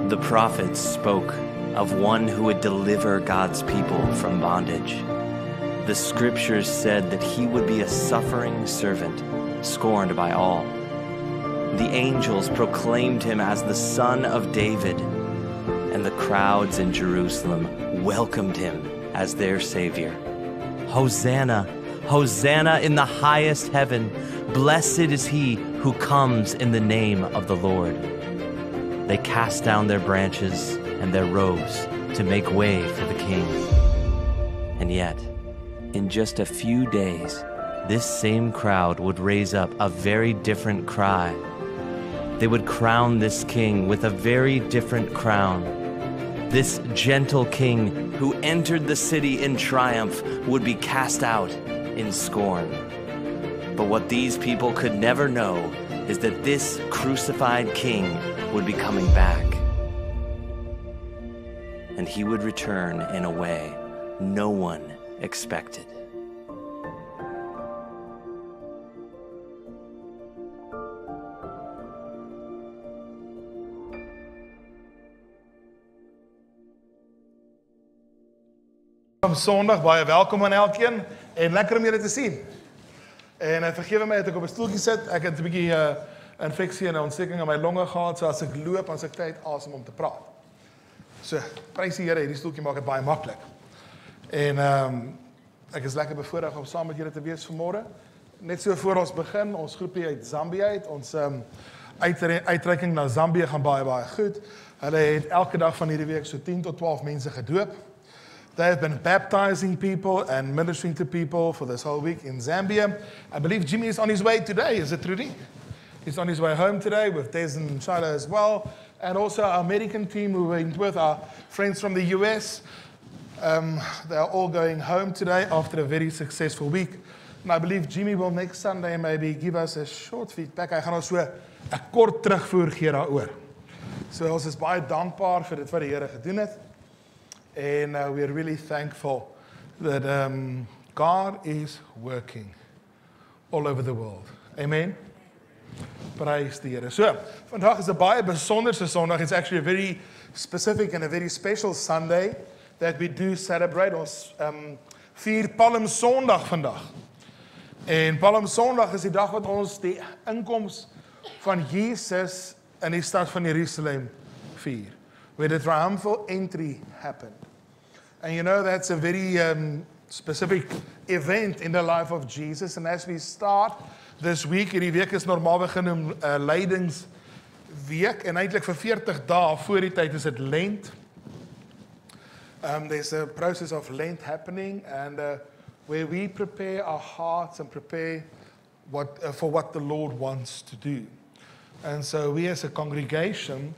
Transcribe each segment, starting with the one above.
The prophets spoke of one who would deliver God's people from bondage. The scriptures said that he would be a suffering servant, scorned by all. The angels proclaimed him as the Son of David, and the crowds in Jerusalem welcomed him as their Savior. Hosanna, Hosanna in the highest heaven. Blessed is he who comes in the name of the Lord. They cast down their branches and their robes to make way for the King. And yet, in just a few days, this same crowd would raise up a very different cry. They would crown this king with a very different crown. This gentle king who entered the city in triumph would be cast out in scorn. But what these people could never know is that this crucified king would be coming back. And he would return in a way no one expected. Sondag, baie welkom aan elkeen en lekker om julle te sien. En vergewe my dat ek op 'n stoeltjie sit. Ek het 'n bietjie infeksie en 'n ontsteking in my longe gehad, so as ek loop, as ek tyd asem om te praat. So, prys die Here, hierdie stoeltjie maak dit baie maklik. En ek is lekker bevoorreg om saam met julle te wees vanmôre. Net so voor ons begin, ons groepie uit Zambië uit, ons uitreiking na Zambië gaan baie goed. Hulle het elke dag van hierdie week so 10 tot 12 mense gedoop. They have been baptizing people and ministering to people for this whole week in Zambia. I believe Jimmy is on his way today, is it Rudy? He's on his way home today with Des and Shiloh as well. And also our American team who went with our friends from the US. They are all going home today after a very successful week. And I believe Jimmy will next Sunday maybe give us a short feedback. Hy gaan ons so 'n kort terugvoer gee daaroor. So ons is baie dankbaar vir dit wat die Here gedoen het. And we are really thankful that God is working all over the world. Amen. Praise die Here. So, vandag is 'n baie besonderse Sondag. It's actually a very specific and a very special Sunday that we do celebrate. Ons vier Palm Sondag vandag. En Palm Sondag is die dag wat ons die inkoms van Jesus in die stad van Jerusalem vier, where the triumphal entry happened. And you know, that's a very specific event in the life of Jesus. And as we start this week, hierdie week is normaalweg genoem Lydingsweek, en eintlik vir 40 dae voor die tyd is dit Lent. There's a process of Lent happening, and where we prepare our hearts and prepare for what the Lord wants to do. And so we as a congregation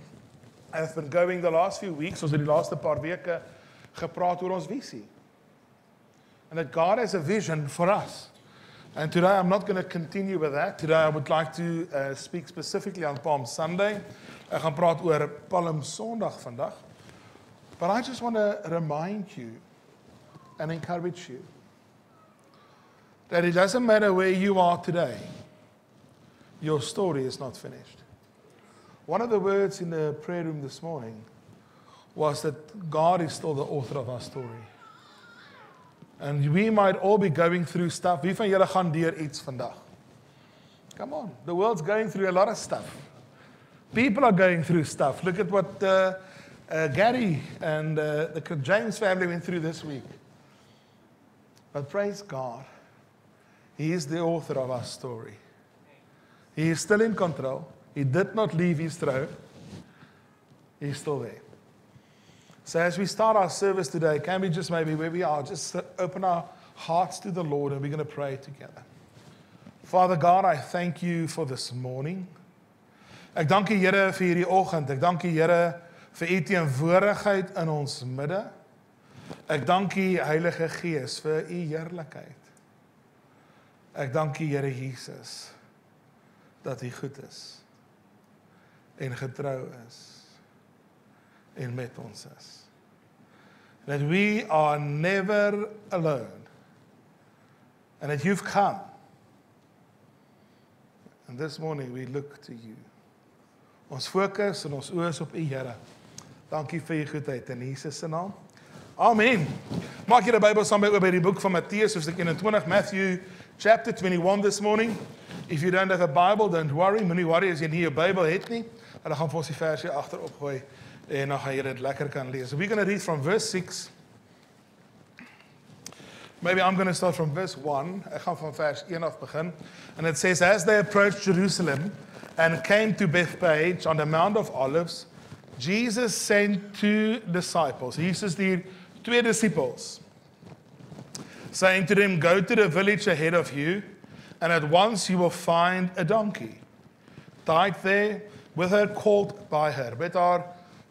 have been going the last few weeks, ons het die laaste paar weke gepraat oor ons visie. And that God has a vision for us. And today I'm not going to continue with that. Today I would like to speak specifically on Palm Sunday. Ek gaan praat oor Palm Sondag vandag. But I just want to remind you and encourage you that it doesn't matter where you are today, your story is not finished. One of the words in the prayer room this morning was that God is still the author of our story. And we might all be going through stuff. Wie van julle gaan deur iets vandag? Come on, the world's going through a lot of stuff. People are going through stuff. Look at what Gary and the James family went through this week. But praise God, He is the author of our story. He is still in control. He did not leave His throne. He's still there. So as we start our service today, can we just maybe where we are, just open our hearts to the Lord, and we're going to pray together. Father God, I thank you for this morning. Ek dank U Here vir hierdie oggend. Ek dank U Here vir U teenwoordigheid in ons midde. Ek dank U Heilige Gees vir U heerlikheid. Ek dank U Here Jesus dat U goed is en getrou is en met ons is. That we are never alone. And that you've come. And this morning we look to you. Ons fokus en ons oë is op U Here. Dankie vir u goedheid in Jesus se naam. Amen. Maak julle Bybel saam by die boek van Matteus, hoofstuk 21, Matthew chapter 21 this morning. If you don't have a Bible, don't worry. Moenie worry as jy nie jou Bybel het nie. Hulle gaan vir ons die versie agter opgooi en dan gaan jy dit lekker kan lees. So we're going to read from verse 6. Maybe I'm going to start from verse 1. Ek gaan van vers 1 af begin. And it says, as they approached Jerusalem and came to Bethphage on the Mount of Olives, Jesus sent 2 disciples. Jesus stuur 2 disciples, saying to them, go to the village ahead of you, and at once you will find a donkey, tied there, with her colt by her, met haar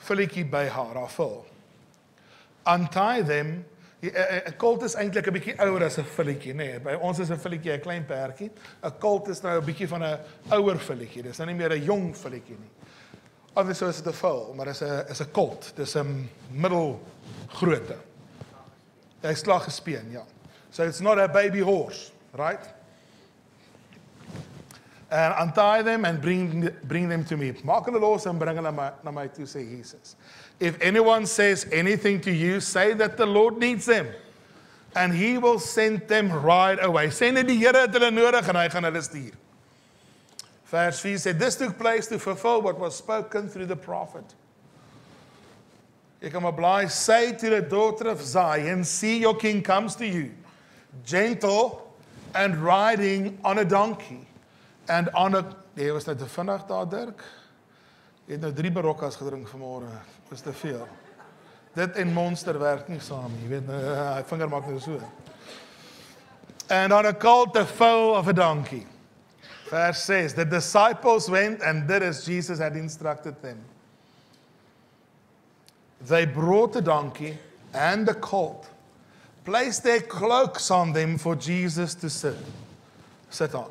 filletjie by haar vul. Untie them. 'n Colt is eintlik 'n bietjie ouer as 'n filletjie, nee. By ons is 'n filletjie 'n klein perdjie. 'n Colt is nou 'n bietjie van 'n ouer filletjie. Dis nou nie meer 'n jong filletjie nie. Obviously is dit 'n vul, maar is 'n colt. Dis 'n middelgrootte. Hy's klaar gespeen, ja. So it's not a baby horse, right? And untie them and bring them to me. Maak hulle los en bring hulle na my toe, sê Jesus. If anyone says anything to you, say that the Lord needs them, and he will send them right away. Sê net die Here het hulle nodig en hy gaan hulle stuur. Verse 4 said, this took place to fulfill what was spoken through the prophet. Ek kom bly, say to the daughter of Zion, see your king comes to you, gentle and riding on a donkey. And on a, jy was nou te vinnig daar, Dirk. Jy het nou 3 barokkas gedrink vanmôre. Dis te veel. Dit en Monster werk nie saam nie. Jy weet, hy vinger maak nou so. And on a colt, the foal of a donkey. Verse 6, the disciples went and did as Jesus had instructed them. They brought the donkey and the colt, placed their cloaks on them for Jesus to sit on.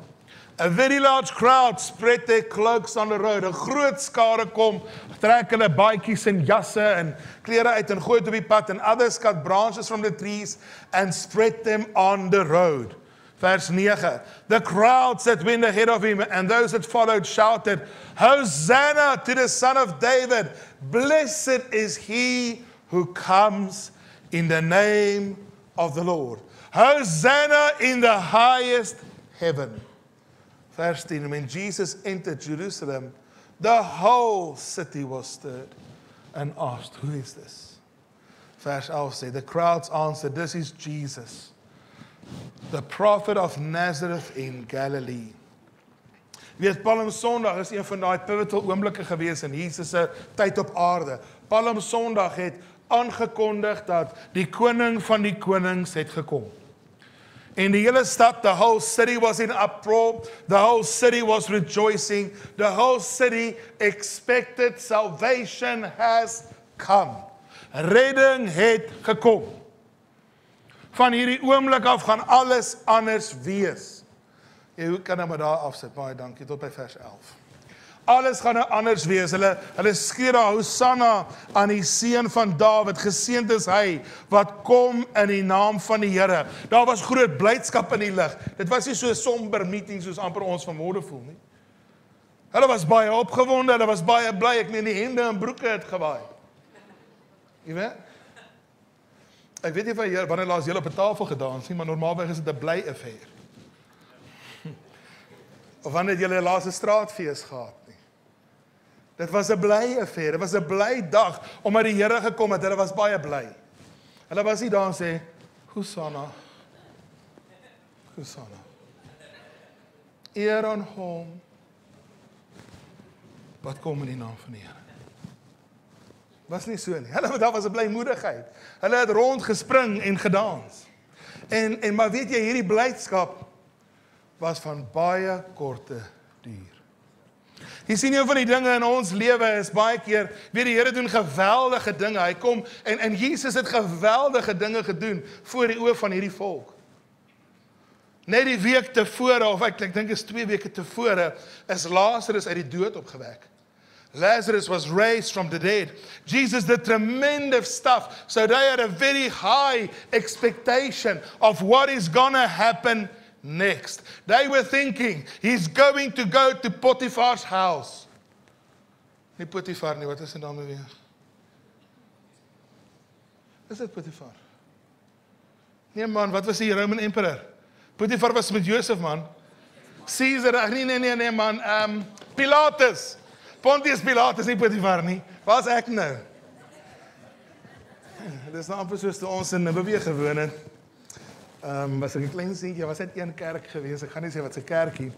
A very large crowd spread their cloaks on the road. 'n Groot skare kom, trek hulle baadjies en jasse en klere uit en gooi dit op die pad, and others cut branches from the trees and spread them on the road. Verse 9. The crowds that went ahead of him and those that followed shouted, Hosanna to the Son of David. Blessed is he who comes in the name of the Lord. Hosanna in the highest heaven. Verse 10, when Jesus entered Jerusalem, the whole city was stirred and asked, who is this? Verse 11 said, the crowds answered, this is Jesus, the prophet of Nazareth in Galilee. Weet, Palm Sondag is een van daai pivotal oomblikke gewees in Jesus se tyd op aarde. Palm Sondag het aangekondig dat die koning van die konings het gekom. In die hele stad, the whole city was in uproar, the whole city was rejoicing, the whole city expected salvation has come. Redding het gekom. Van hierdie oomblik af gaan alles anders wees. Hoe kan nou maar daar afsit? Baie dankie, tot by vers 11. Alles gaan nou anders wees. Hulle skree daar, Hosanna aan die seun van Dawid. Geseënd is hy wat kom in die naam van die Here. Daar was groot blydskap in die lug. Dit was nie so 'n somber meeting soos amper ons vanmôre voel nie. Hulle was baie opgewonde, hulle was baie bly. Ek meen die hemde en broeke het gewaai. Jy weet? Ek weet nie van wanneer laas julle op 'n tafel gedans nie, maar normaalweg is dit 'n bly affair. Of wanneer het julle laaste straatfees gehad nie? Dit was 'n bly affair, dit was 'n bly dag, omdat die Here gekom het, hulle was baie bly. Hulle was nie daar en sê, Hosanna, Hosanna. Eer aan hom, wat kom in die naam van die Here. Was nie so nie. Daar was 'n blymoedigheid. Hulle het rondgespring en gedans. En maar weet jy, hierdie blydskap was van baie korte duur. Jy sien, een van die dinge in ons lewe is baie keer, weet die Here doen geweldige dinge. Hy kom en Jesus het geweldige dinge gedoen voor die oë van hierdie volk. Net die week tevore, of ek dink is 2 weke tevore, is Lazarus uit die dood opgewek. Lazarus was raised from the dead. Jesus did tremendous stuff. So they had a very high expectation of what is going to happen next. They were thinking, he's going to go to Potiphar's house. Nie Potifar nie, wat is sy naam weer? Is dit Potifar? Nee man, wat was die Roman Emperor? Potifar was met Josef man. Caesar, nee man, Pilatus. Pontius Pilatus, nie Potifar nie. Waar is ek nou? Dit is nou amper soos toe ons in Namibië gewoon het. Was ek 'n klein seentjie, was net een kerk gewees, ek gaan nie sê wat se kerkie.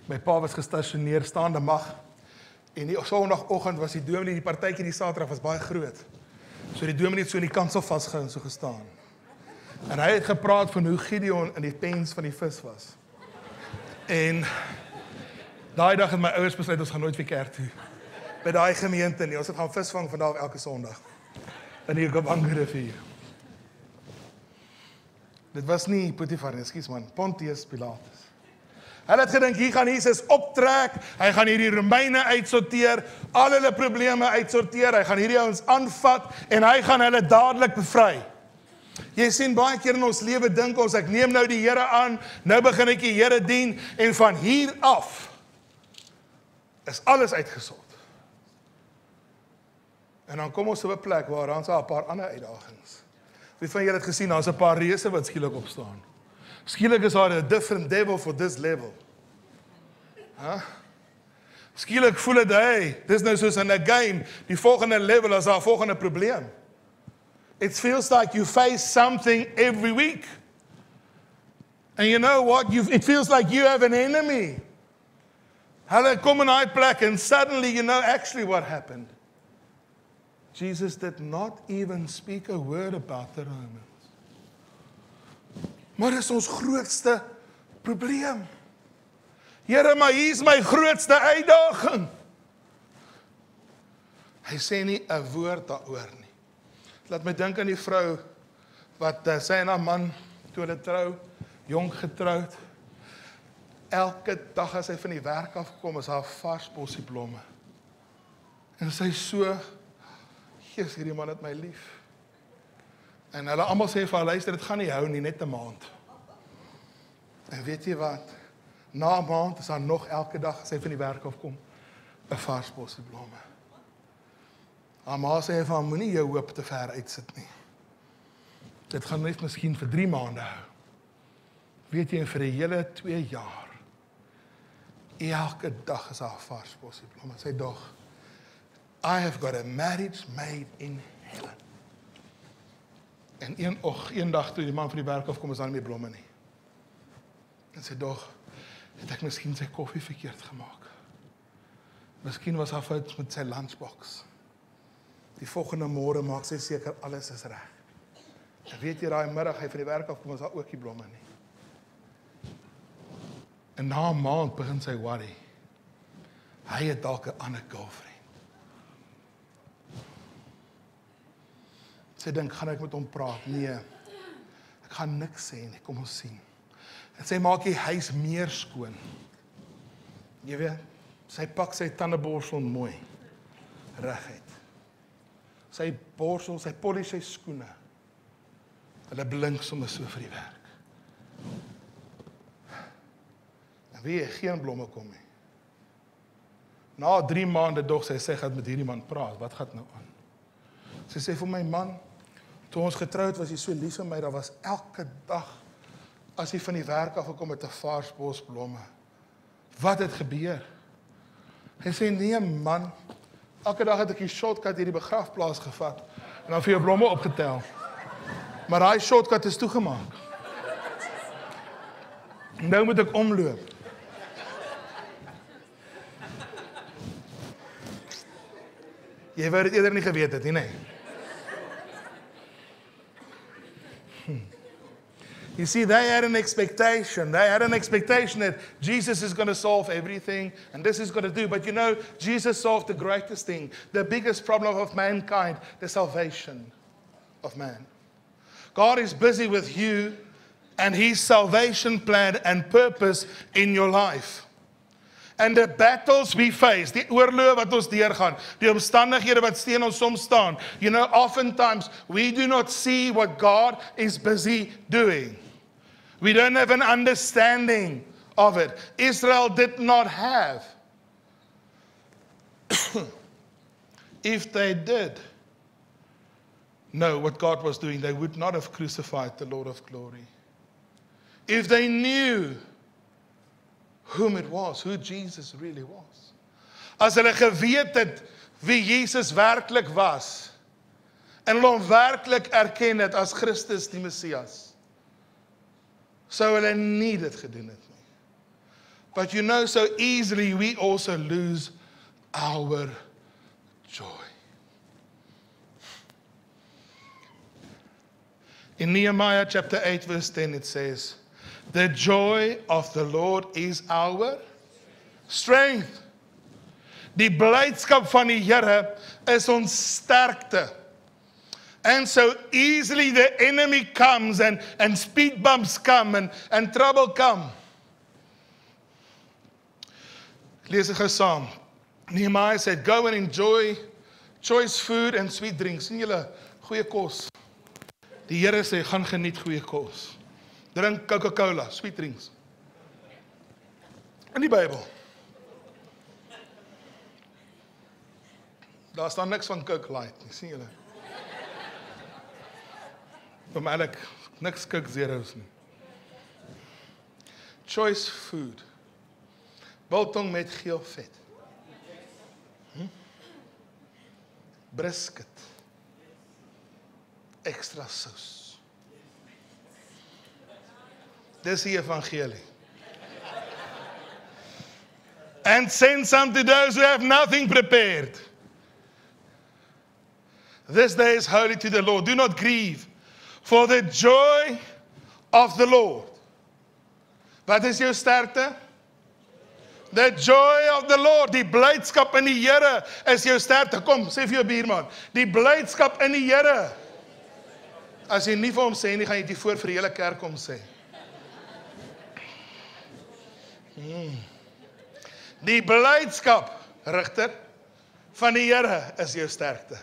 My pa was gestasioneer, staande mag. En die sondagoggend was die dominee, die partytjie die Saterdag was baie groot. So die dominee het so in die kansel vasgehou en so gestaan. En hy het gepraat van hoe Gideon in die pens van die vis was. En daai dag het my ouers besluit ons gaan nooit weer kerk toe. By daai gemeente nie, ons het gaan visvang vandag elke Sondag. In die Okavango rivier. Dit was nie Potifar nie, ekskuus man, Pontius Pilatus. Hulle het gedink, hier gaan Jesus optrek, hy gaan hierdie Romeine uitsorteer, al hulle probleme uitsorteer, hy gaan hierdie ouens aanvat, en hy gaan hulle dadelik bevry. Jy sien baie keer in ons lewe dink ons, ek neem nou die Here aan, nou begin ek die Here dien, en van hier af is alles uitgesort. En dan kom ons op 'n plek waar ons 'n paar ander uitdagings. Wie van julle het gesien, daar's 'n paar reëse wat skielik opstaan. Skielik is daar 'n different devil for this level. Skielik voel dit, hey, dis nou soos in 'n game, die volgende level is daar volgende probleem. It feels like you face something every week. And you know what? It feels like you have an enemy. Hulle kom in daai plek and suddenly you know actually what happened. Jesus did not even speak a word about the Romans. Maar dis ons grootste probleem. Here, maar hier is my grootste uitdaging. Hy sê nie 'n woord daaroor nie. Laat my dink aan die vrou wat sy en haar man toe hulle trou, jong getroud. Elke dag as sy van die werk afkom, is haar vars bossie blomme. En sy so, Jesus, hierdie man het my lief. En hulle almal sê vir haar, luister, dit gaan nie hou nie, net 'n maand. En weet jy wat? Na 'n maand is haar nog elke dag as sy van die werk afkom, 'n vars bossie blomme. Haar ma sê vir haar, moenie jou hoop te ver uitsit nie. Dit gaan net miskien vir 3 maande hou. Weet jy, vir 'n hele 2 jaar. Elke dag is haar vars bossie blomme. Sy dog, I have got a marriage made in heaven. En een dag toe die man van die werk afkom, is daar nie meer blomme nie. En sy dog, het ek miskien sy koffie verkeerd gemaak. Miskien was haar fout met sy lunchbox. Die volgende môre maak sy seker alles is reg. En weet jy, daai middag hy van die werk afkom, is daar ook nie blomme nie. En na 'n maand begin sy worry. Hy het dalk 'n ander girlfriend. Sy dink, gaan ek met hom praat? Nee, ek gaan niks sê nie, kom ons sien. En sy maak die huis meer skoon. Jy weet, sy pak sy tandeborsel mooi, reguit. Sy borsel, sy polish sy skoene. Hulle blink sommer so vir die werk. En wie geen blomme kom nie. Na 3 maande dog sy gaan met hierdie man praat, wat gaan nou aan? Sy sê vir my man, toe ons getroud was, hy so lief vir my, daar was elke dag, as hy van die werk afgekom met 'n vars bos blomme. Wat het gebeur? Hy sê, nee man, elke dag het ek die shortcut hierdie begrafplaas gevat, en dan vir jou blomme opgetel. Maar daai shortcut is toegemaak. Nou moet ek omloop. Jy wou dit eerder nie geweet het, nie? You see, they had an expectation. They had an expectation that Jesus is going to solve everything, and this is going to do. But you know, Jesus solved the greatest thing, the biggest problem of mankind, the salvation of man. God is busy with you and His salvation plan and purpose in your life. And the battles we face, die oorloë wat ons deurgaan, die omstandighede wat teen ons soms staan, you know, oftentimes we do not see what God is busy doing. We don't have an understanding of it. Israel did not have. If they did, know what God was doing, they would not have crucified the Lord of glory. If they knew whom it was, who Jesus really was. As hulle geweet het wie Jesus werklik was, en hulle hom werklik erken het as Christus die Messias, sou hulle nie dit gedoen het nie. But you know, so easily we also lose our joy. In Nehemiah chapter 8 verse 10 it says, the joy of the Lord is our strength. Die blydskap van die Here is ons sterkte. And so easily the enemy comes and speed bumps come and trouble come. Lees dit gou saam. Nehemiah said, go and enjoy choice food and sweet drinks. Sien julle, goeie kos. Die Here sê, gaan geniet goeie kos. Drink Coca-Cola, sweet drinks. In die Bybel. Daar staan niks van Coke Light, sien julle. Om eigenlijk niks Coke Zero's nie. Choice food. Biltong met geel vet. Brisket. Extra saus. Dis die evangelie. And send some to those who have nothing prepared. This day is holy to the Lord. Do not grieve, for the joy of the Lord. Wat is jou sterkte? The joy of the Lord. Die blydskap in die Here is jou sterkte. Kom, sê vir jou buurman. Die blydskap in die Here. As jy nie vir hom sê nie, gaan jy dit voor vir die hele kerk kom sê. Die blydskap, Rigter, van die Here is jou sterkte.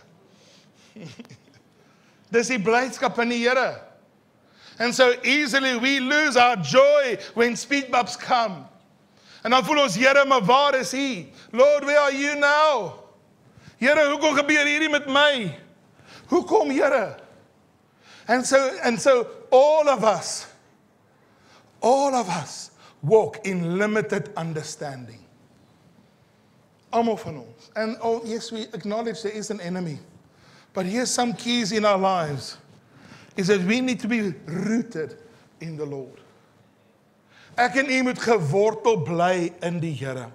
Dis die blydskap in die Here. And so easily we lose our joy when speed bumps come. En dan voel ons, Here, maar waar is hy? Lord, where are you now? Here, hoekom gebeur hierdie met my? Hoekom, Here? And so all of us walk in limited understanding. Almal van ons. And oh, yes, we acknowledge there is an enemy. But here's some keys in our lives, is that we need to be rooted in the Lord. Ek en u moet gewortel bly in die Here.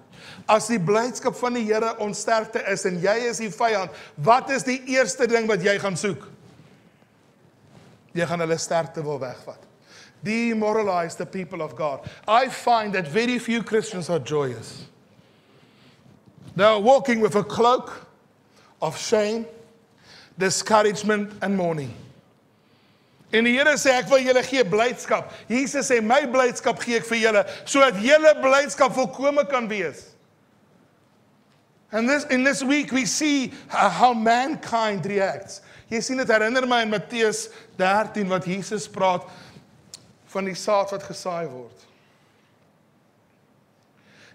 As die blydskap van die Here ons sterkte is en jy is die vyand, wat is die eerste ding wat jy gaan soek? Jy gaan hulle sterkte wil wegvat. Demoralize the people of God. I find that very few Christians are joyous. They are walking with a cloak of shame, discouragement and mourning. En die Here sê, ek wil julle gee blydskap. Jesus sê, my blydskap gee ek vir julle, sodat julle blydskap volkome kan wees. And in this week we see how mankind reacts. Jy sien, dit herinner my in Matteus 13, wat Jesus praat van die saad wat gesaai word.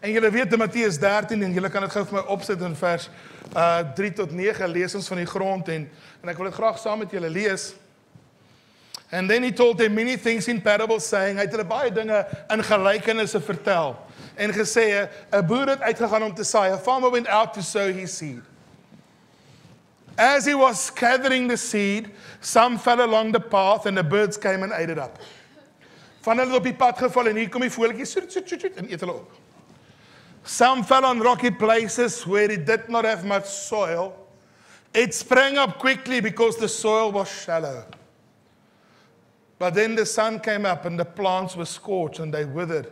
En julle weet in Matteus 13, en julle kan dit gou vir my opsit in vers 3 tot 9, lees ons van die grond, en ek wil dit graag saam met julle lees. And then he told them many things in parables, saying, hy het hulle baie dinge in gelykenisse vertel, en gesê, 'n boer het uitgegaan om te saai, a farmer went out to sow his seed. As he was gathering the seed, some fell along the path, and the birds came and ate it up. Van hulle het op die pad geval, en hier kom die voeltjies, en eet hulle op. Some fell on rocky places where it did not have much soil. It sprang up quickly because the soil was shallow. But then the sun came up and the plants were scorched and they withered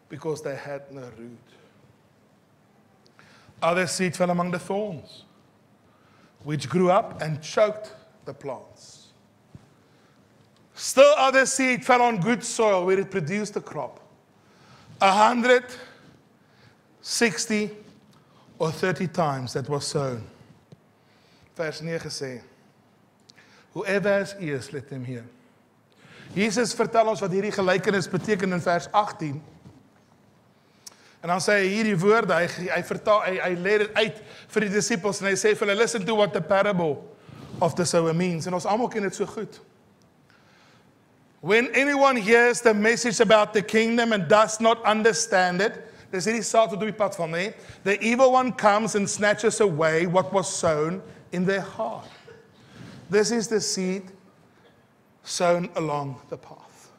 because they had no root. Other seed fell among the thorns, which grew up and choked the plants. Still other seed fell on good soil where it produced a crop. 100, 60 or 30 times that was sown. Vers 9 sê, whoever has ears, let them hear. Jesus vertel ons wat hierdie gelykenis beteken in vers 18. En dan sê hy hierdie woorde, hy lê dit uit vir die disippels en hy sê vir hulle, listen to what the parable of the sower means. En ons almal ken dit so goed. When anyone hears the message about the kingdom and does not understand it, dis hierdie saad wat op die pad van, nee, the evil one comes and snatches away what was sown in their heart. This is the seed sown along the path.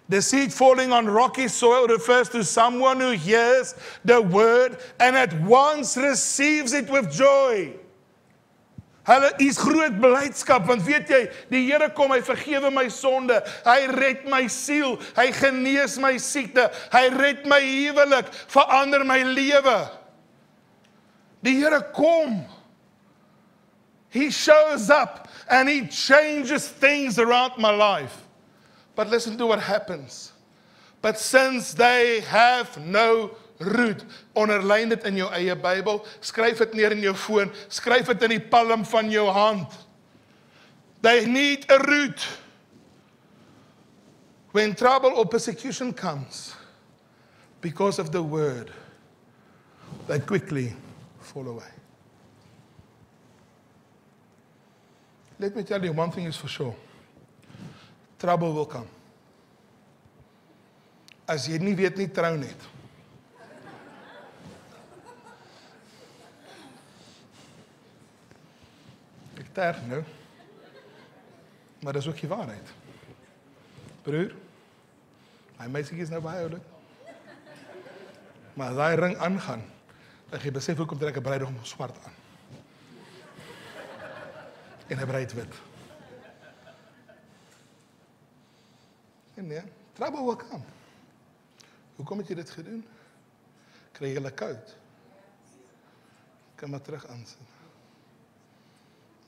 The seed falling on rocky soil refers to someone who hears the word and at once receives it with joy. Hulle is groot blydskap, want weet jy, die Here kom, hy vergewe my sonde, hy red my siel, hy genees my siekte, hy red my huwelik, verander my lewe. Die Here kom. He shows up and he changes things around my life. But listen to what happens. But since they have no root, onderlyn dit in jou eie Bybel, skryf dit neer in jou foon, skryf dit in die palm van jou hand. They need a root. When trouble or persecution comes, because of the word, they quickly fall away. Let me tell you, one thing is for sure. Trouble will come. As jy nie weet nie, trou net. Ek terg nou. Maar dis ook die waarheid. Broer, my meisie is nou behoudelik. Maar as hy ring aangaan, dan jy besef hoekom trek 'n bruidegom swart aan. En 'n bruid wit. En nee, trouble will come. Hoekom het jy dit gedoen? Kry jy hulle koud? Kom maar terug aansit.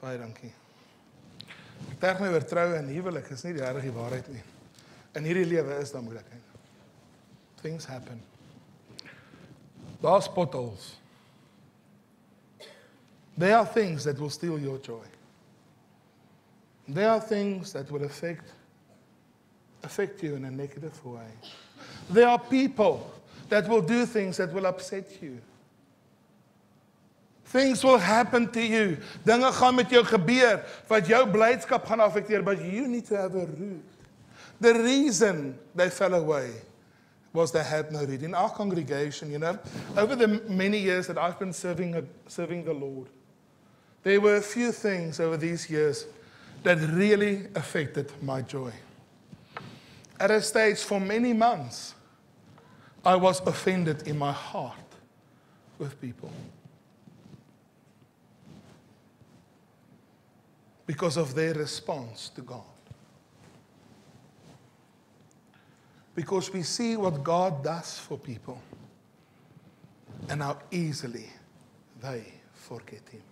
Baie dankie. Ek terg my oor troue en huwelik, is nie die regte waarheid nie. In hierdie lewe is daar moeilikheid. Things happen. Daar's potholes. There are things that will steal your joy. There are things that will affect you in a negative way. There are people that will do things that will upset you. Things will happen to you. Dinge gaan met jou gebeur wat jou blydskap gaan affekteer, but you need to have a root. The reason they fell away was they had no root. In our congregation, you know, over the many years that I've been serving the Lord, there were a few things over these years that really affected my joy. At a stage for many months, I was offended in my heart with people because of their response to God. Because we see what God does for people and how easily they forget Him.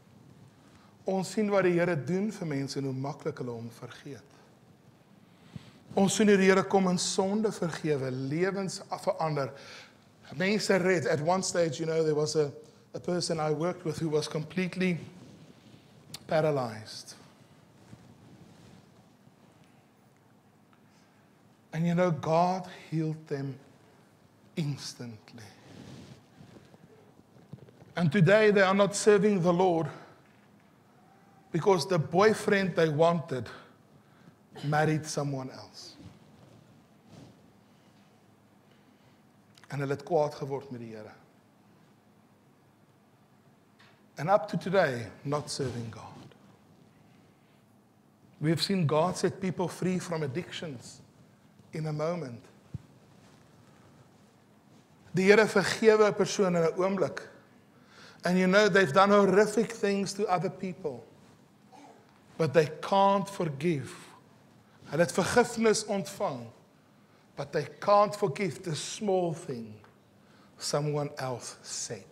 Ons sien wat die Here doen vir mense en hoe maklik hulle hom vergeet. Ons sien hoe die Here kom en sonde vergewe, lewens verander, mense red. At one stage, you know, there was a person I worked with who was completely paralyzed. And you know, God healed them instantly. And today they are not serving the Lord because the boyfriend they wanted married someone else. En hulle het kwaad geword met die Here. And up to today, not serving God. We have seen God set people free from addictions in a moment. Die Here vergewe 'n persoon in 'n oomblik. And you know, they've done horrific things to other people. But they can't forgive. Hulle het vergifnis ontvang. But they can't forgive the small thing someone else said.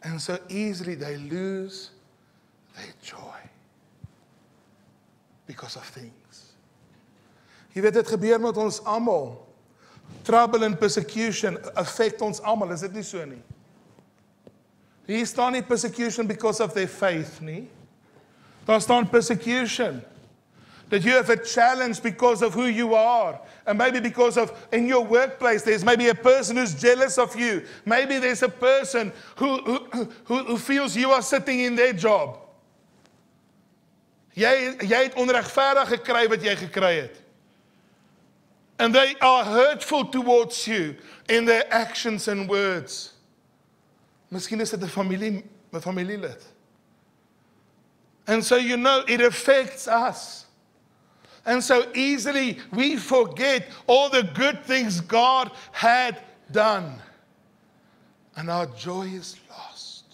And so easily they lose their joy because of things. Jy weet, dit gebeur met ons almal. Trouble and persecution affect ons almal, is dit nie so nie? Hier staan nie persecution because of their faith nie. Daar staan persecution That you have a challenge because of who you are. And maybe because of, in your workplace, there's maybe a person who's jealous of you. Maybe there's a person who feels you are sitting in their job. Jy het onregverdig gekry wat jy gekry het. And they are hurtful towards you in their actions and words. Miskien is dit 'n familielid. And so you know, it affects us. And so easily we forget all the good things God had done. And our joy is lost.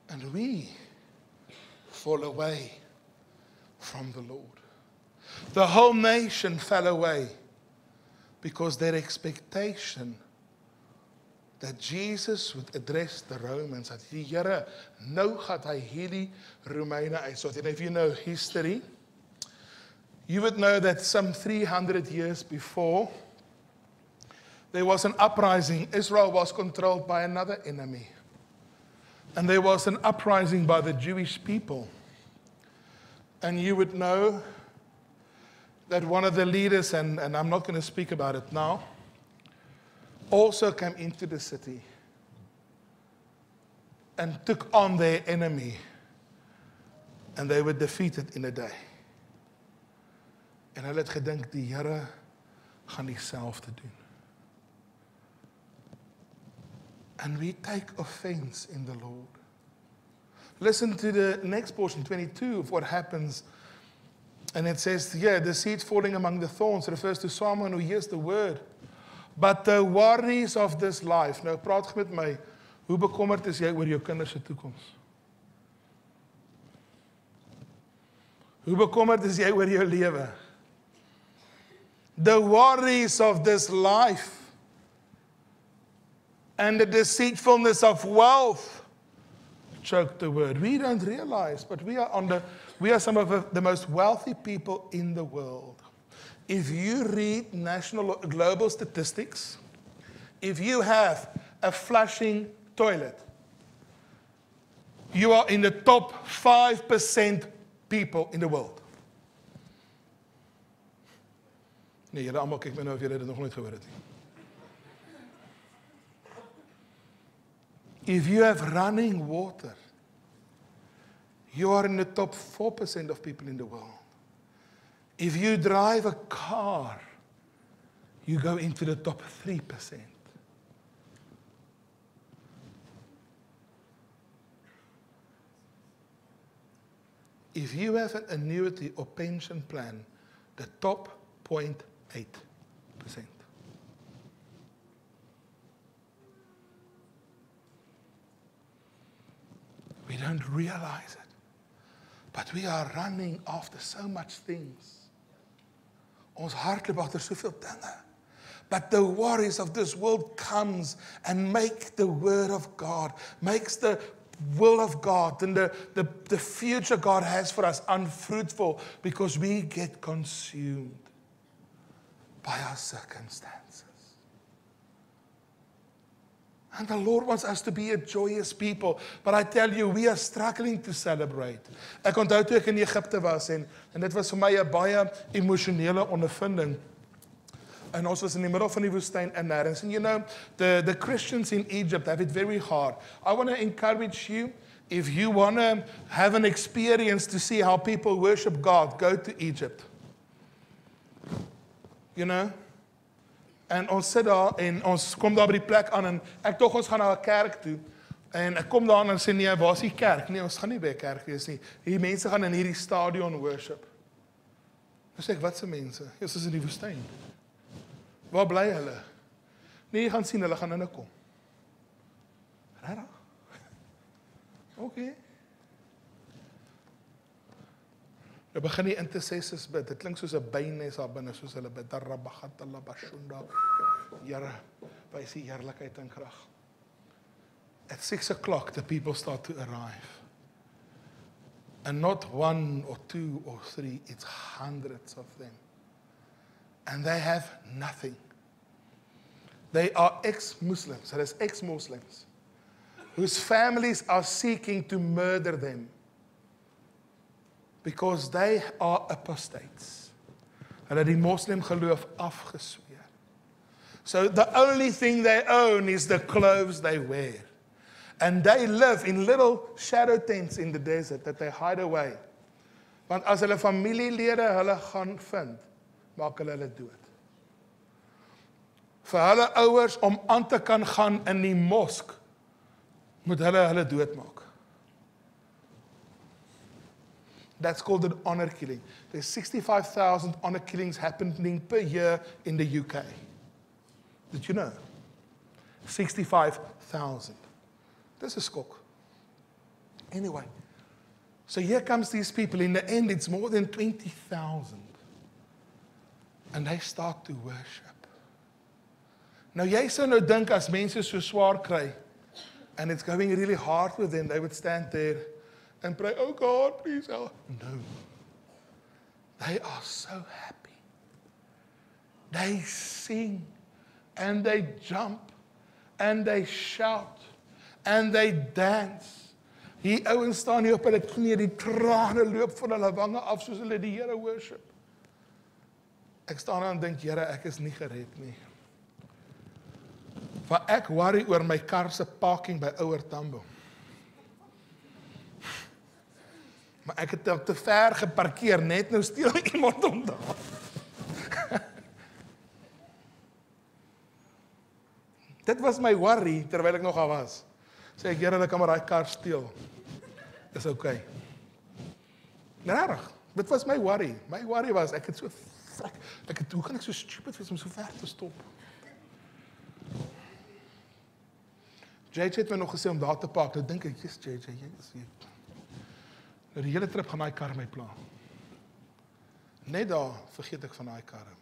And we fall away from the Lord. The whole nation fell away because their expectation that Jesus would address the Romans, dat die Here nou gaan hy hierdie Romeine uitsort. And if you know history, you would know that some 300 years before, there was an uprising. Israel was controlled by another enemy. And there was an uprising by the Jewish people. And you would know that one of the leaders, and I'm not going to speak about it now, also came into the city and took on their enemy. And they were defeated in a day. En hulle het gedink die Here gaan dieselfde doen. And we take offense in the Lord. Listen to the next portion, 22, of what happens. And it says, the seed falling among the thorns refers to someone who hears the word. But the worries of this life. Nou praat jy met my, hoe bekommerd is jy oor jou kinders se toekoms? Hoe bekommerd is jy oor jou lewe? The worries of this life and the deceitfulness of wealth choke the word. We don't realize, but we are some of the most wealthy people in the world. If you read national or global statistics, if you have a flushing toilet, you are in the top 5% people in the world. Nee, julle almal kyk my nou of julle dit nog nooit gehoor het nie. If you have running water, you are in the top 4% of people in the world. If you drive a car, you go into the top 3%. If you have an annuity or pension plan, the top 0.8%. We don't realize it, but we are running after so much things. Ons hardloop agter soveel dinge. But the worries of this world comes and make the word of God, makes the will of God and the future God has for us unfruitful because we get consumed by our circumstances. And the Lord wants us to be a joyous people. But I tell you, we are struggling to celebrate. Ek onthou toe ek in Egipte was en dit was vir my 'n baie emosionele ondervinding. En ons was in die middel van die woestyn en nêrens. And you know, the Christians in Egypt have it very hard. I want to encourage you, if you want to have an experience to see how people worship God, go to Egypt. You know? En ons sit daar en ons kom daar by die plek aan en ek tog ons gaan na 'n kerk toe. En ek kom daar en sê nee, waar is die kerk? Nee, ons gaan nie by 'n kerk wees nie. Hier mense gaan in hierdie stadion worship. Dan sê ek, wat se mense? Ons is in die woestyn. Waar bly hulle? Nee, jy gaan sien, hulle gaan kom. Regtig? Okay. Nou begin die intercessors bid. Dit klink soos 'n bynes daar binne, soos hulle bid. Here, wys die heerlikheid en krag. At 6 o'clock, the people start to arrive. And not 1 or 2 or 3, it's hundreds of them. And they have nothing. They are ex-Muslims, that is ex-Muslims, whose families are seeking to murder them. because they are apostates. Hulle het die moslim geloof afgesweer. So the only thing they own is the clothes they wear. And they live in little shadow tents in the desert that they hide away. Want as hulle familielede hulle gaan vind, maak hulle dood. Vir hulle ouers om aan te kan gaan in die mosk, moet hulle doodmaak. That's called an honor killing. There's 65,000 honor killings happening per year in the UK. Did you know? 65,000. This is skok. Anyway, so here comes these people. In the end, it's more than 20,000. And they start to worship. Nou jy sou nou dink as mense so swaar kry, and it's going really hard with them, they would stand there and pray, oh God, please help. No. They are so happy. They sing, and they jump, and they shout, and they dance. Hier ouens staan hier op hulle knie, die trane loop van hulle wange af, soos hulle die Here worship. Ek staan daar en dink, Here, ek is nie gered nie. Want ek worry oor my kar se parking by Ouer Tambo. Maar ek het te ver geparkeer, net nou steel iemand om daar. Dit was my worry, terwyl ek nog al was. Sê ek, Here, hulle kan maar daai kar steel. Dis okay. Rarig, dit was my worry. My worry was, ek het so hoe kan ek so stupid wees om so ver te stop? JJ het my nog gesê om daar te park. Nou dink ek, yes, JJ, jy is hier. Nou die hele trip gaan daai kar my pla. Net daar vergeet ek van daai karre.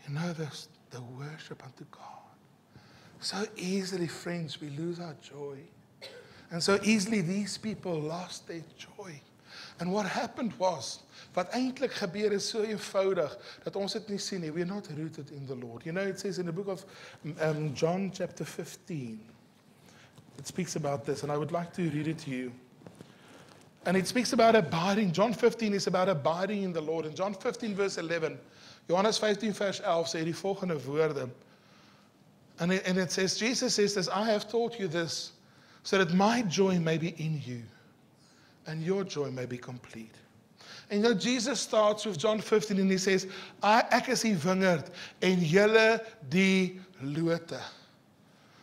You know, there's the worship unto God. So easily, friends, we lose our joy. And so easily these people lost their joy. And what happened was, wat eintlik gebeur is so eenvoudig, dat ons dit nie sien nie. We're not rooted in the Lord. You know, it says in the book of John chapter 15, it speaks about this, and I would like to read it to you. And it speaks about abiding. John 15 is about abiding in the Lord. In John 15 verse 11, Johannes 15 vers 11 sê die volgende woorde. And it says, Jesus says this, I have taught you this, so that my joy may be in you, and your joy may be complete. And you know, Jesus starts with John 15 and he says, ek is die wingerd en julle die lote.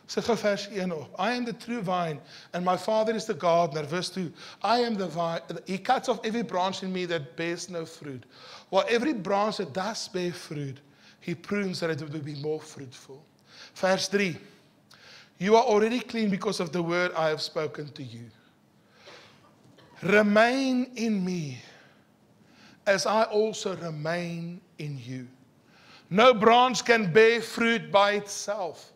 So gou vers 1 op. I am the true vine and my Father is the gardener. Verse 2. I am the vine. He cuts off every branch in me that bears no fruit. While every branch that does bear fruit, he prunes that it will be more fruitful. Verse 3. You are already clean because of the word I have spoken to you. Remain in me, as I also remain in you. No branch can bear fruit by itself.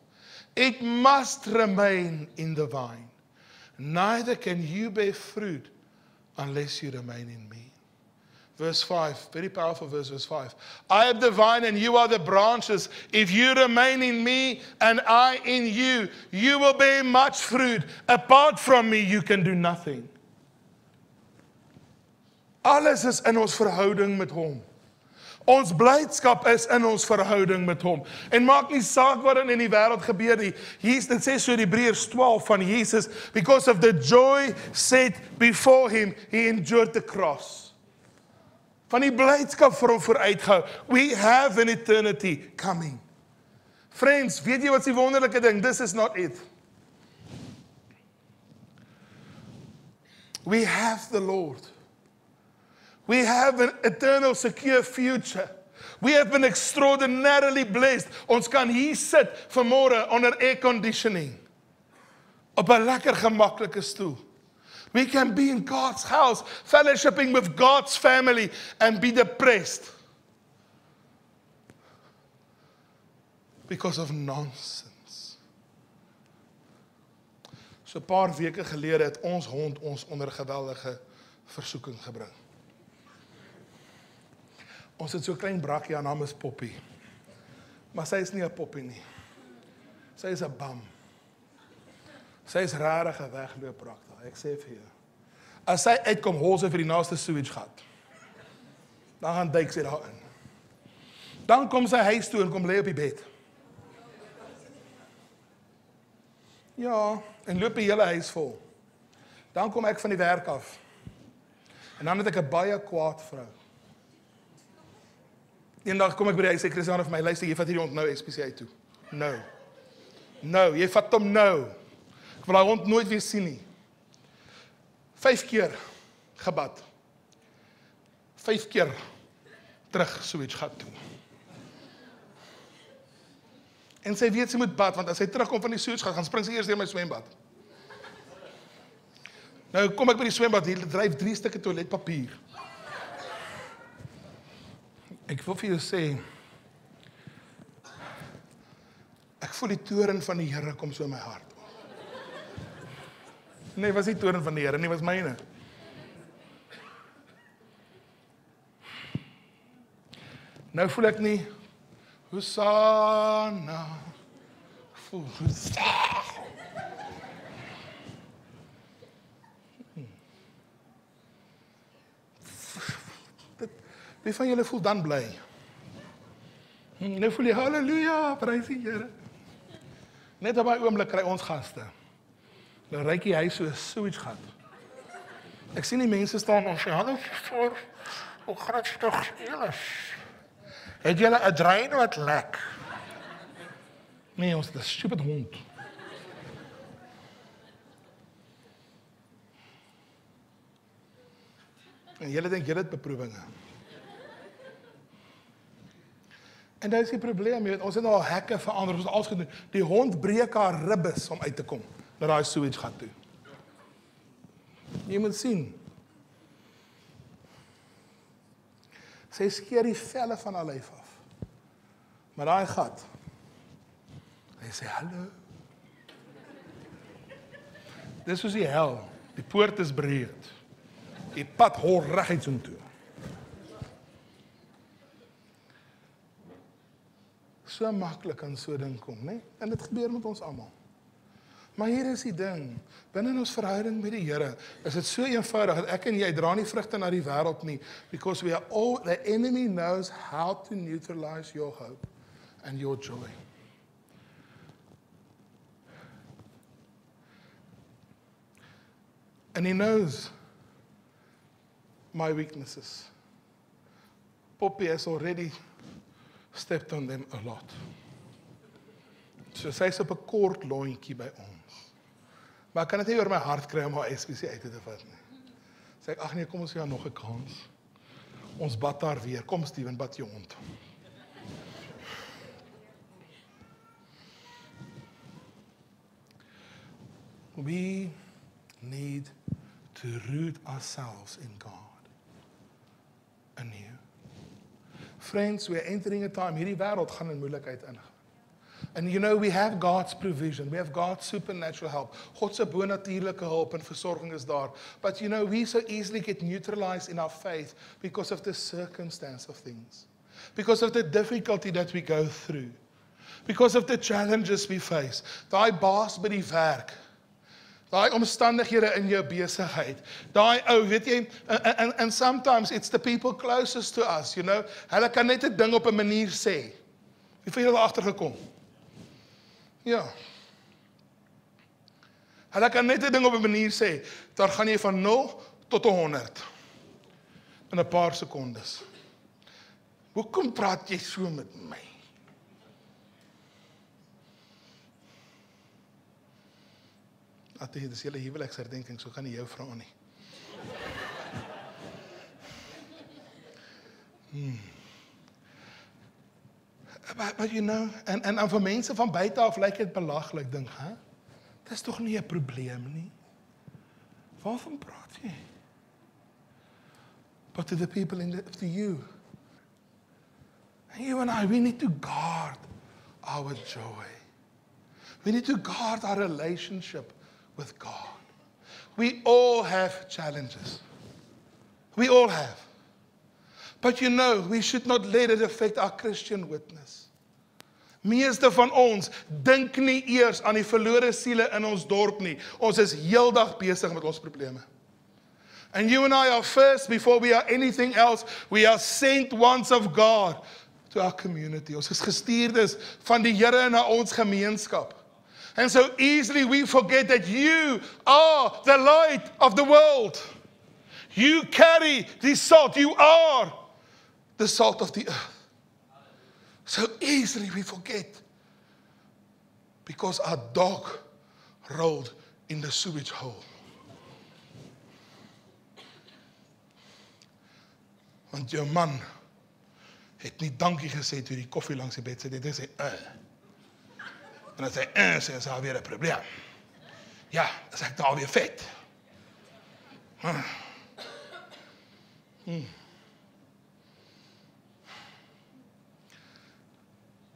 It must remain in the vine. Neither can you bear fruit unless you remain in me. Verse 5, very powerful verse 5. I am the vine and you are the branches. If you remain in me and I in you, you will bear much fruit. Apart from me, you can do nothing. Alles is in ons verhouding met hom. Ons blydskap is in ons verhouding met hom. En maak nie saak wat in die wêreld gebeur nie. Hier dit sê so in Hebreërs 12 van Jesus, because of the joy set before him, he endured the cross. Van die blydskap vir hom vooruitgehou. We have an eternity coming. Friends, weet jy wat is die wonderlike ding? This is not it. We have the Lord. We have an eternal, secure future. We have been extraordinarily blessed. Ons kan hier sit vanmôre onder air conditioning. Op 'n lekker gemaklike stoel. We can be in God's house, fellowshipping with God's family and be depressed. Because of nonsense. So 'n paar weke gelede het ons hond ons onder geweldige versoeking gebring. Ons het so 'n klein brakkie, haar naam is Poppy. Maar sy is nie 'n poppie nie. Sy is 'n bam. Sy is regtig 'n wegloopbrak daar, ek sê vir jou. As sy uitkom, hol sy vir die naaste sewage gat. Dan gaan duik sy daarin. Dan kom sy huis toe en kom lê op die bed. Ja, en loop die hele huis vol. Dan kom ek van die werk af. En dan het ek 'n baie kwaad vrou. Eendag kom ek by die huis, sê Christiane vir my, luister, jy vat hierdie hond nou SPCA toe. Nou, jy vat hom nou. Ek wil daai hond nooit weer sien nie. 5 keer gebad. 5 keer terug sewage gat toe. En sy weet sy moet bad, want as sy terugkom van die sewage gat, gaan spring sy eers deur my swembad. Nou kom ek by die swembad, hier dryf 3 stukke toiletpapier. Ek wil vir jou sê, ek voel die toren van die Here kom so in my hart. Nee, was nie toren van die Here nie, was myne. Nou voel ek nie, Hosanna, voel Hosanna. Wie van julle voel dan bly? Nou voel jy, halleluja, prys die Here. Net op daai oomblik kry ons gaste. Nou ryk die huis so 'n sewage gat. Ek sien die mense staan en sê, hallo voor, hoe gaan dit tog julle? Het julle 'n drain wat lek? Nee, ons het 'n stupid hond. En julle dink julle het beproewinge. En dit is die probleem, jy weet, ons het nou al hekke verander, ons het alles gedoen. Die hond breek haar ribbes om uit te kom, na daai sewage gat toe. Jy moet sien. Sy skeer die velle van haar lyf af. Maar daai gat, hy sê, hallo. Dis soos die hel, die poort is breed. Die pad hol reguit so toe. So maklik kan so ding kom, né? En dit gebeur met ons almal. Maar hier is die ding, binne ons verhouding met die Here, is dit so eenvoudig, dat ek en jy dra nie vrugte na die wêreld nie, because we are all, the enemy knows how to neutralize your hope and your joy. And he knows my weaknesses. Poppy has already stepped on them a lot. So sy's op 'n kort lontjie by ons. Maar ek kan dit nie oor my hart kry om haar SPC uit te vat nie. Sê ek, ag nee, kom ons gee haar nog 'n kans. Ons bad haar weer. Kom Steven, bad jou hond. We need to root ourselves in God anew. Friends, we are entering a time, hierdie wêreld gaan in moeilikheid ingaan. And you know, we have God's provision, we have God's supernatural help. God se bonatuurlike hulp en versorging is daar. But you know, we so easily get neutralized in our faith because of the circumstance of things. Because of the difficulty that we go through. Because of the challenges we face. Daai baas by die werk. Daai omstandighede in jou besigheid. Daai ou, weet jy, and sometimes it's the people closest to us, you know. Hulle kan net 'n ding op 'n manier sê. Wie van julle agtergekom? Ja. Hulle kan net 'n ding op 'n manier sê, daar gaan jy van 0 tot 100 in 'n paar sekondes. Hoekom praat jy so met my? Dit is julle huweliksherdenking, so kan nie jou vra nie. But you know, en vir mense van buite af lyk dit belaglik, dink, hè? Dit is tog nie 'n probleem nie. Waarvan praat jy? But to the people to you. And you and I, we need to guard our joy. We need to guard our relationship with God. We all have challenges. We all have. But you know, we should not let it affect our Christian witness. Meeste van ons dink nie eers aan die verlore siele in ons dorp nie. Ons is heeldag besig met ons probleme. And you and I are first before we are anything else. We are sent ones of God to our community. Ons is gestuurdes van die Here na ons gemeenskap. And so easily we forget that you are the light of the world. You carry the salt. You are the salt of the earth. So easily we forget because our dog rolled in the sewage hole. Want jou man het nie dankie gesê toe die koffie langs die bed sit. Hy sê, En as hy sê, is daar weer 'n probleem. Ja, is ek daar weer vet.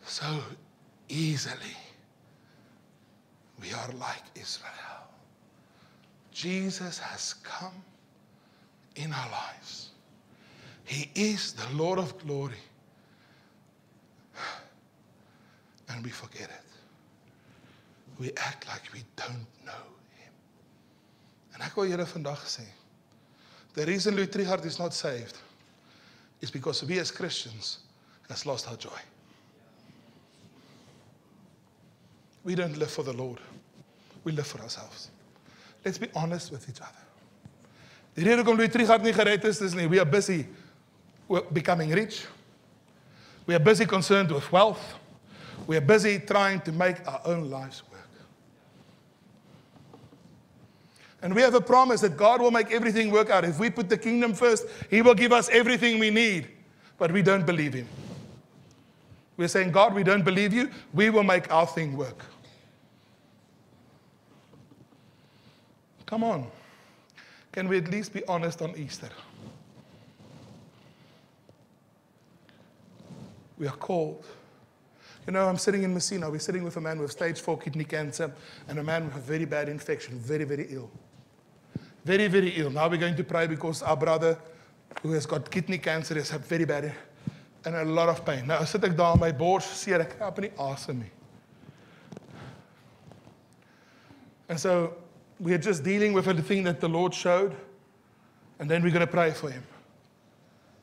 So easily we are like Israel. Jesus has come in our lives. He is the Lord of glory. And we forget it. We act like we don't know him. En ek wil julle vandag sê, the reason Louis Trichardt is not saved is because we as Christians has lost our joy. We don't live for the Lord. We live for ourselves. Let's be honest with each other. Die rede hoekom Louis Trichardt nie gered is nie, we are busy becoming rich. We are busy concerned with wealth. We are busy trying to make our own lives work. And we have a promise that God will make everything work out. If we put the kingdom first, he will give us everything we need. But we don't believe him. We're saying, God, we don't believe you. We will make our thing work. Come on. Can we at least be honest on Easter? We are called. You know, I'm sitting in Messina. We're sitting with a man with stage 4 kidney cancer and a man with a very bad infection, very, very ill. Very, very ill. Now we're going to pray because our brother who has got kidney cancer has had very bad and a lot of pain. Nou sit ek daar in my bors, seer, ek kry nie asem nie. And so we're just dealing with the thing that the Lord showed, and then we're going to pray for him.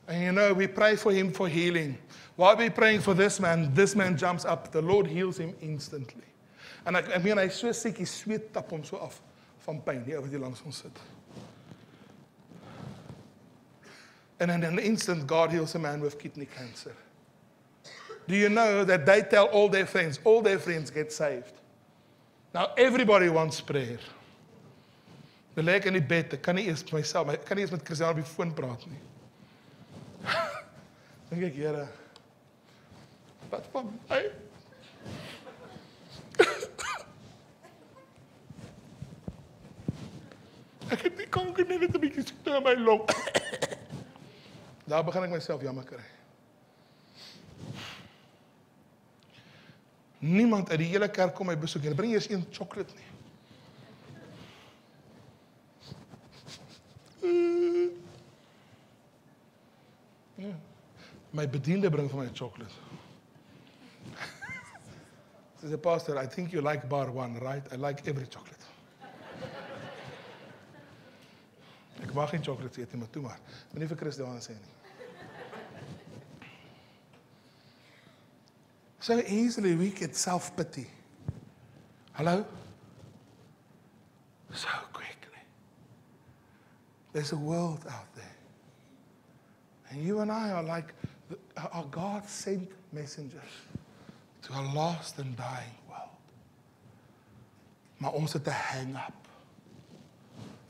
And you know, we pray for him for healing. While we're praying for this man jumps up. The Lord heals him instantly. En ek meen, hy is so siek, hy sweet tap hom so af van pyn, hier wat hy langs ons sit. And in an instant, God heals a man with kidney cancer. Do you know that they tell all their friends get saved? Now, everybody wants prayer. Dan lê ek in die bed, ek kan nie eers myself, ek kan nie eers met Christiaan op die foon praat nie. Dink ek, Here, wat van my? Ek het nie kanker nie, net 'n bietjie siekte in my long. Daar begin ek myself jammer kry. Niemand uit die hele kerk kom my besoek. Hulle bring eers een chocolate nie. Ja. My bediende bring vir my 'n chocolate. Sy sê, Pastor, I think you like bar 1, right? I like every chocolate. Ek mag geen chocolate eet nie, maar toe maar. Moenie vir Christiaan sê nie. So easily we get self-pity. Hello? So quickly. There's a world out there. And you and I are like our God-sent messengers to a lost and dying world. Maar ons het 'n hang-up.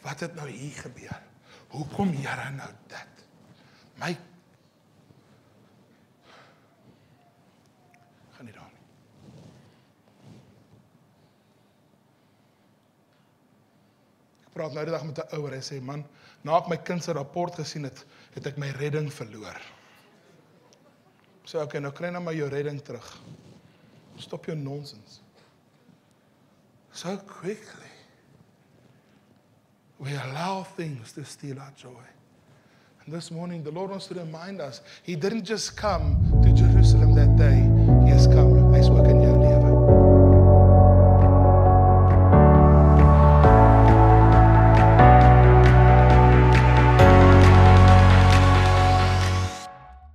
Wat het nou hier gebeur? Hoekom Here nou dit? My gaan nie daar nie. Ek praat nou die dag met 'n ouer, hy sê, man, na ek my kind se rapport gesien het, het ek my redding verloor. So, okay, nou kry nou maar jou redding terug. Stop your nonsense. So quickly, we allow things to steal our joy. And this morning, the Lord wants to remind us, He didn't just come to Jerusalem that day